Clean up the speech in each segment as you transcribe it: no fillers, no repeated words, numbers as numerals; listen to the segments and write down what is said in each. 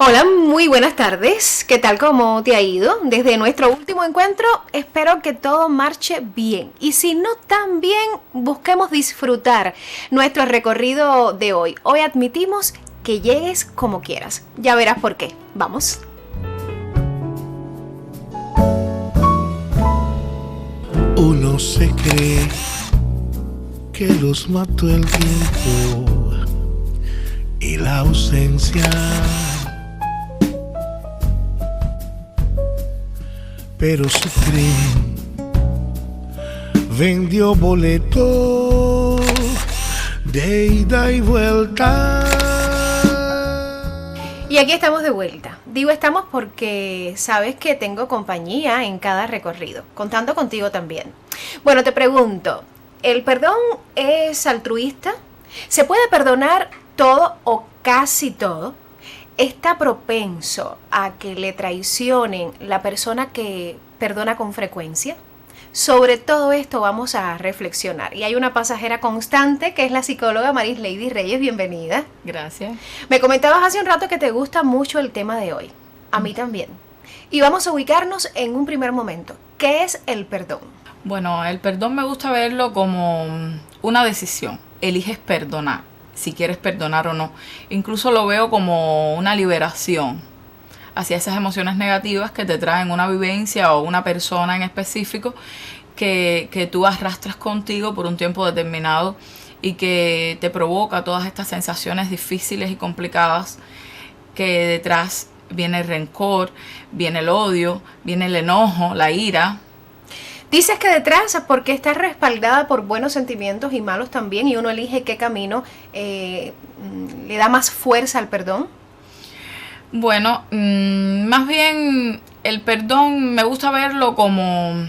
Hola, muy buenas tardes. ¿Qué tal? ¿Cómo te ha ido? Desde nuestro último encuentro, espero que todo marche bien. Y si no tan bien, busquemos disfrutar nuestro recorrido de hoy. Hoy admitimos que llegues como quieras. Ya verás por qué. Vamos. Uno se cree que los mató el tiempo y la ausencia, pero su tren vendió boleto de ida y vuelta. Y aquí estamos de vuelta. Digo estamos porque sabes que tengo compañía en cada recorrido, contando contigo también. Bueno, te pregunto, ¿el perdón es altruista? ¿Se puede perdonar todo o casi todo? ¿Está propenso a que le traicionen la persona que perdona con frecuencia? Sobre todo esto vamos a reflexionar. Y hay una pasajera constante que es la psicóloga Marisleidy Reyes. Bienvenida. Gracias. Me comentabas hace un rato que te gusta mucho el tema de hoy. A mí también. Y vamos a ubicarnos en un primer momento. ¿Qué es el perdón? Bueno, el perdón me gusta verlo como una decisión. Eliges perdonar, si quieres perdonar o no. Incluso lo veo como una liberación hacia esas emociones negativas que te traen una vivencia o una persona en específico que tú arrastras contigo por un tiempo determinado y que te provoca todas estas sensaciones difíciles y complicadas, que detrás viene el rencor, viene el odio, viene el enojo, la ira. Dices que detrás, porque está respaldada por buenos sentimientos y malos también, y uno elige qué camino le da más fuerza al perdón. Bueno, más bien el perdón me gusta verlo como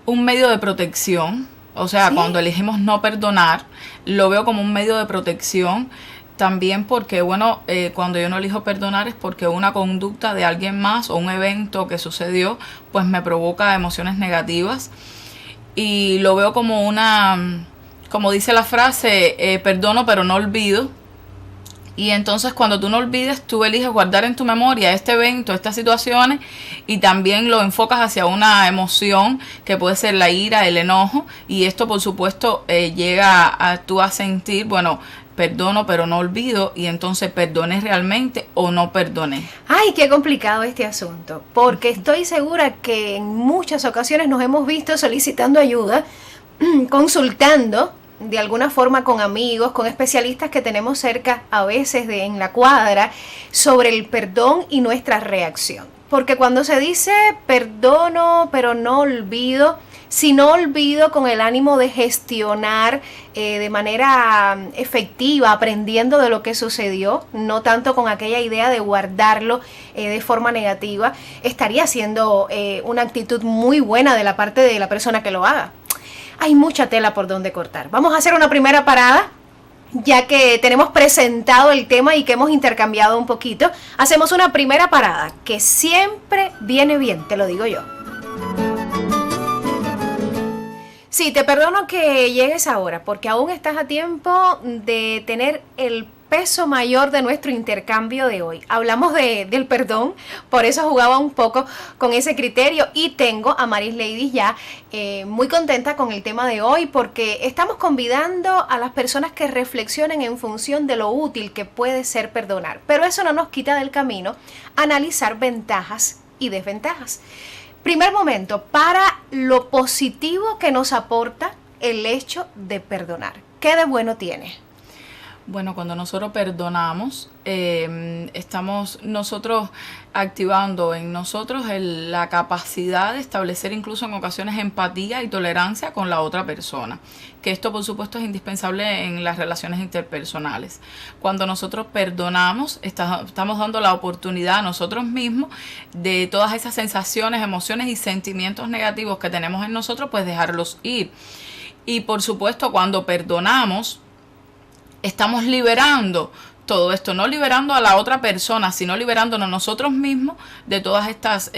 un medio de protección. O sea, ¿sí? Cuando elegimos no perdonar, lo veo como un medio de protección. También porque, bueno, cuando yo no elijo perdonar es porque una conducta de alguien más o un evento que sucedió, pues me provoca emociones negativas. Y lo veo como como dice la frase, perdono pero no olvido. Y entonces cuando tú no olvides, tú eliges guardar en tu memoria este evento, estas situaciones, y también lo enfocas hacia una emoción que puede ser la ira, el enojo, y esto por supuesto llega a tú a sentir, bueno, perdono pero no olvido, y entonces perdoné realmente o no perdoné. Ay, qué complicado este asunto, porque estoy segura que en muchas ocasiones nos hemos visto solicitando ayuda, consultando de alguna forma con amigos, con especialistas que tenemos cerca a veces en la cuadra, sobre el perdón y nuestra reacción. Porque cuando se dice perdono pero no olvido, si no olvido con el ánimo de gestionar de manera efectiva, aprendiendo de lo que sucedió, no tanto con aquella idea de guardarlo de forma negativa, estaría siendo una actitud muy buena de la parte de la persona que lo haga. Hay mucha tela por donde cortar. Vamos a hacer una primera parada, ya que tenemos presentado el tema y que hemos intercambiado un poquito. Hacemos una primera parada, que siempre viene bien, te lo digo yo. Sí, te perdono que llegues ahora, porque aún estás a tiempo de tener el peso mayor de nuestro intercambio de hoy. Hablamos del perdón, por eso jugaba un poco con ese criterio, y tengo a Marisleidy ya muy contenta con el tema de hoy, porque estamos convidando a las personas que reflexionen en función de lo útil que puede ser perdonar, pero eso no nos quita del camino analizar ventajas y desventajas. Primer momento, para lo positivo que nos aporta el hecho de perdonar. ¿Qué de bueno tiene? Bueno, cuando nosotros perdonamos, estamos nosotros activando en nosotros la capacidad de establecer incluso en ocasiones empatía y tolerancia con la otra persona, que esto por supuesto es indispensable en las relaciones interpersonales. Cuando nosotros perdonamos, estamos dando la oportunidad a nosotros mismos de todas esas sensaciones, emociones y sentimientos negativos que tenemos en nosotros, pues dejarlos ir. Y por supuesto, cuando perdonamos, estamos liberando todo esto, no liberando a la otra persona, sino liberándonos nosotros mismos de todas estas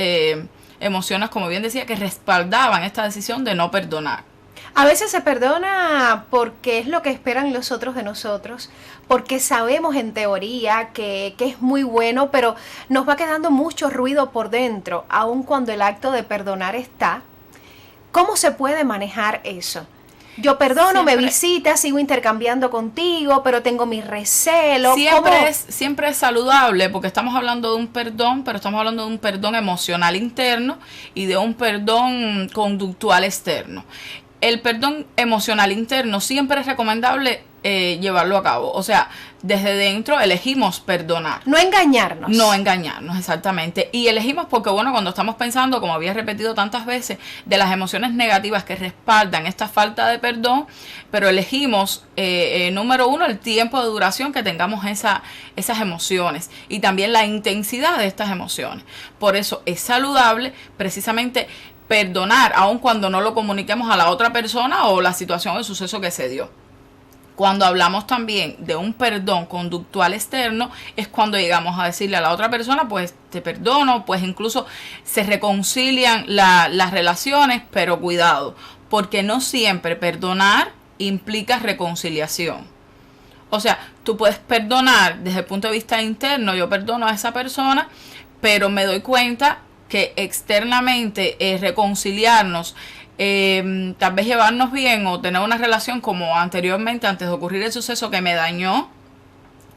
emociones, como bien decía, que respaldaban esta decisión de no perdonar. A veces se perdona porque es lo que esperan los otros de nosotros, porque sabemos en teoría que es muy bueno, pero nos va quedando mucho ruido por dentro, aun cuando el acto de perdonar está. ¿Cómo se puede manejar eso? Yo perdono, me visitas, sigo intercambiando contigo, pero tengo mis recelos. Siempre es saludable, porque estamos hablando de un perdón, pero estamos hablando de un perdón emocional interno y de un perdón conductual externo. El perdón emocional interno siempre es recomendable llevarlo a cabo. O sea, desde dentro elegimos perdonar. No engañarnos. No engañarnos, exactamente. Y elegimos porque, bueno, cuando estamos pensando, como había repetido tantas veces, de las emociones negativas que respaldan esta falta de perdón, pero elegimos, número uno, el tiempo de duración que tengamos esas emociones y también la intensidad de estas emociones. Por eso es saludable precisamente perdonar, aun cuando no lo comuniquemos a la otra persona o la situación o el suceso que se dio. Cuando hablamos también de un perdón conductual externo, es cuando llegamos a decirle a la otra persona, pues te perdono, pues incluso se reconcilian las relaciones, pero cuidado, porque no siempre perdonar implica reconciliación. O sea, tú puedes perdonar desde el punto de vista interno, yo perdono a esa persona, pero me doy cuenta que externamente reconciliarnos, tal vez llevarnos bien o tener una relación como anteriormente, antes de ocurrir el suceso que me dañó,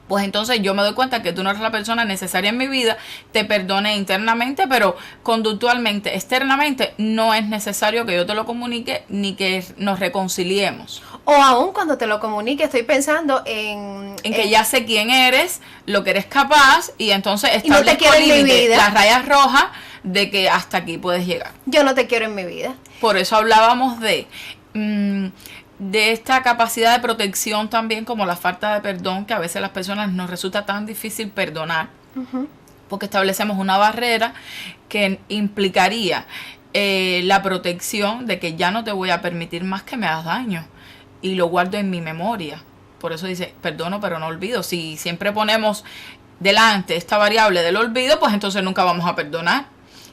pues entonces yo me doy cuenta que tú no eres la persona necesaria en mi vida, te perdone internamente, pero conductualmente, externamente, no es necesario que yo te lo comunique ni que nos reconciliemos. O aún cuando te lo comunique, estoy pensando en que ya sé quién eres, lo que eres capaz, y entonces establezco no te quiero en mi vida. Las rayas rojas de que hasta aquí puedes llegar. Yo no te quiero en mi vida. Por eso hablábamos de esta capacidad de protección también, como la falta de perdón, que a veces a las personas nos resulta tan difícil perdonar, porque establecemos una barrera que implicaría la protección de que ya no te voy a permitir más que me hagas daño, y lo guardo en mi memoria. Por eso dice, perdono pero no olvido. Si siempre ponemos delante esta variable del olvido, pues entonces nunca vamos a perdonar.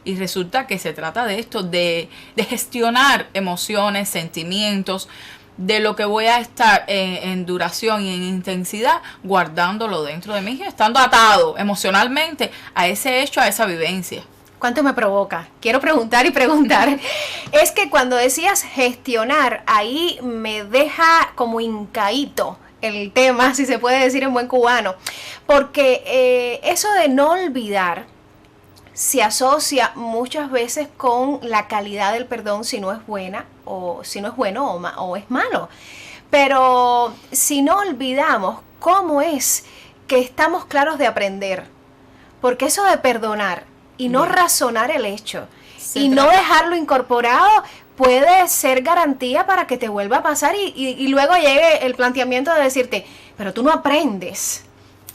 Y resulta que se trata de esto, de gestionar emociones, sentimientos, de lo que voy a estar en duración y en intensidad, guardándolo dentro de mí, estando atado emocionalmente a ese hecho, a esa vivencia. ¿Cuánto me provoca? Quiero preguntar y preguntar. Es que cuando decías gestionar, ahí me deja como hincaíto el tema, si se puede decir en buen cubano. Porque eso de no olvidar se asocia muchas veces con la calidad del perdón, si no es buena, o si no es bueno o es malo. Pero si no olvidamos, ¿cómo es que estamos claros de aprender? Porque eso de perdonar y no razonar el hecho y no dejarlo incorporado puede ser garantía para que te vuelva a pasar y luego llegue el planteamiento de decirte, pero tú no aprendes.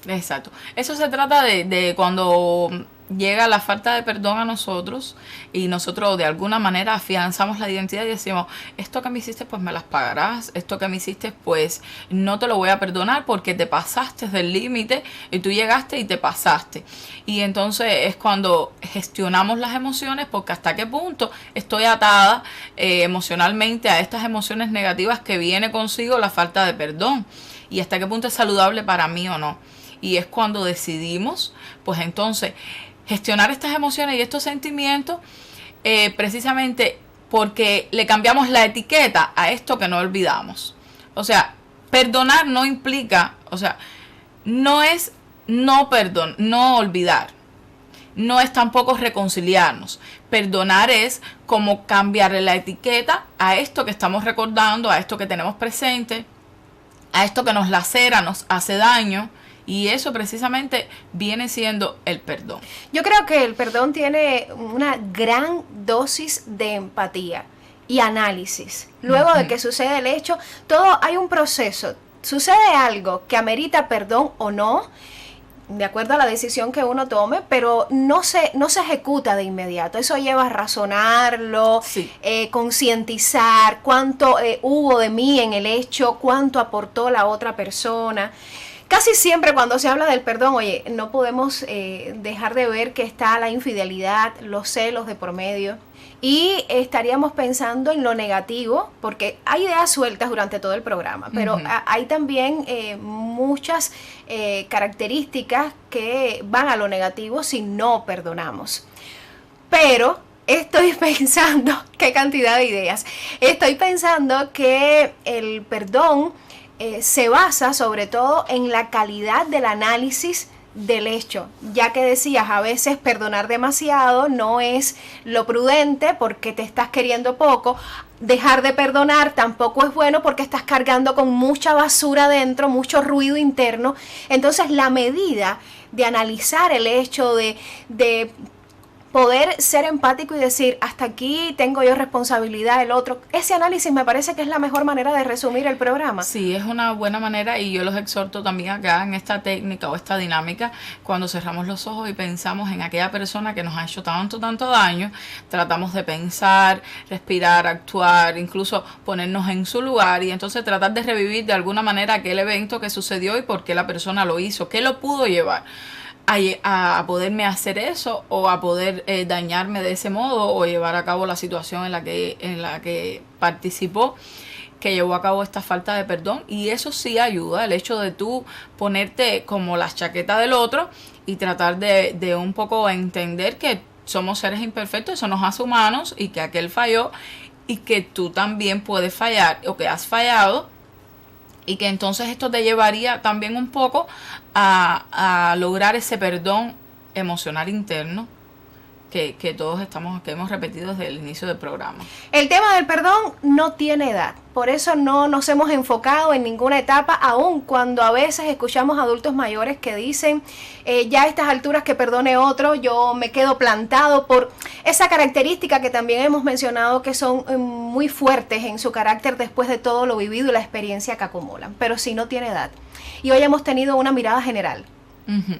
Exacto. Eso se trata de cuando llega la falta de perdón a nosotros y nosotros de alguna manera afianzamos la identidad y decimos, esto que me hiciste pues me las pagarás, esto que me hiciste pues no te lo voy a perdonar porque te pasaste del límite y tú llegaste y te pasaste. Y entonces es cuando gestionamos las emociones, porque hasta qué punto estoy atada emocionalmente a estas emociones negativas que viene consigo la falta de perdón, y hasta qué punto es saludable para mí o no. Y es cuando decidimos pues entonces gestionar estas emociones y estos sentimientos, precisamente porque le cambiamos la etiqueta a esto que no olvidamos. O sea, perdonar no implica, o sea, no es no olvidar, no es tampoco reconciliarnos. Perdonar es como cambiarle la etiqueta a esto que estamos recordando, a esto que tenemos presente, a esto que nos lacera, nos hace daño. Y eso precisamente viene siendo el perdón. Yo creo que el perdón tiene una gran dosis de empatía y análisis. Luego de que sucede el hecho, hay un proceso. Sucede algo que amerita perdón o no, de acuerdo a la decisión que uno tome, pero no se ejecuta de inmediato. Eso lleva a razonarlo, sí, concientizar cuánto hubo de mí en el hecho, cuánto aportó la otra persona. Casi siempre cuando se habla del perdón, oye, no podemos dejar de ver que está la infidelidad, los celos de por medio. Y estaríamos pensando en lo negativo, porque hay ideas sueltas durante todo el programa, pero hay también muchas características que van a lo negativo si no perdonamos. Pero estoy pensando, qué cantidad de ideas, estoy pensando que el perdón se basa sobre todo en la calidad del análisis del hecho, ya que decías, a veces perdonar demasiado no es lo prudente porque te estás queriendo poco, dejar de perdonar tampoco es bueno porque estás cargando con mucha basura dentro, mucho ruido interno. Entonces la medida de analizar el hecho, de poder ser empático y decir, hasta aquí tengo yo responsabilidad, el otro. Ese análisis me parece que es la mejor manera de resumir el programa. Sí, es una buena manera y yo los exhorto también a que hagan esta técnica o esta dinámica cuando cerramos los ojos y pensamos en aquella persona que nos ha hecho tanto daño. Tratamos de pensar, respirar, actuar, incluso ponernos en su lugar y entonces tratar de revivir de alguna manera aquel evento que sucedió y por qué la persona lo hizo, qué lo pudo llevar a poderme hacer eso o a poder dañarme de ese modo o llevar a cabo la situación en la que participó, que llevó a cabo esta falta de perdón. Y eso sí ayuda, el hecho de tú ponerte como la chaqueta del otro y tratar de un poco entender que somos seres imperfectos, eso nos hace humanos y que aquel falló y que tú también puedes fallar o que has fallado. Y que entonces esto te llevaría también un poco a lograr ese perdón emocional interno que todos que hemos repetido desde el inicio del programa. El tema del perdón no tiene edad, por eso no nos hemos enfocado en ninguna etapa, aun cuando a veces escuchamos adultos mayores que dicen, ya a estas alturas que perdone otro, yo me quedo plantado por esa característica que también hemos mencionado que son muy fuertes en su carácter después de todo lo vivido y la experiencia que acumulan, pero sí no tiene edad. Y hoy hemos tenido una mirada general.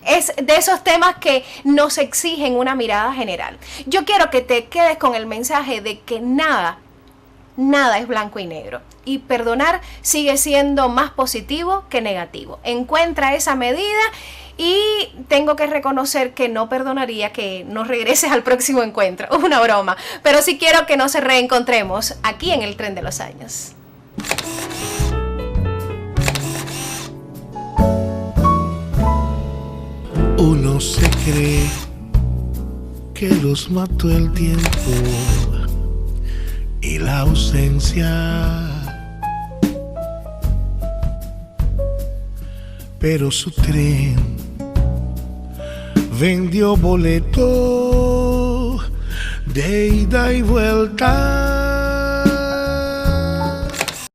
Es de esos temas que nos exigen una mirada general. Yo quiero que te quedes con el mensaje de que nada es blanco y negro. Y perdonar sigue siendo más positivo que negativo. Encuentra esa medida y tengo que reconocer que no perdonaría que no regreses al próximo encuentro. Una broma. Pero sí quiero que nos reencontremos aquí en el Tren de los Años. Uno se cree que los mató el tiempo y la ausencia, pero su tren vendió boleto de ida y vuelta.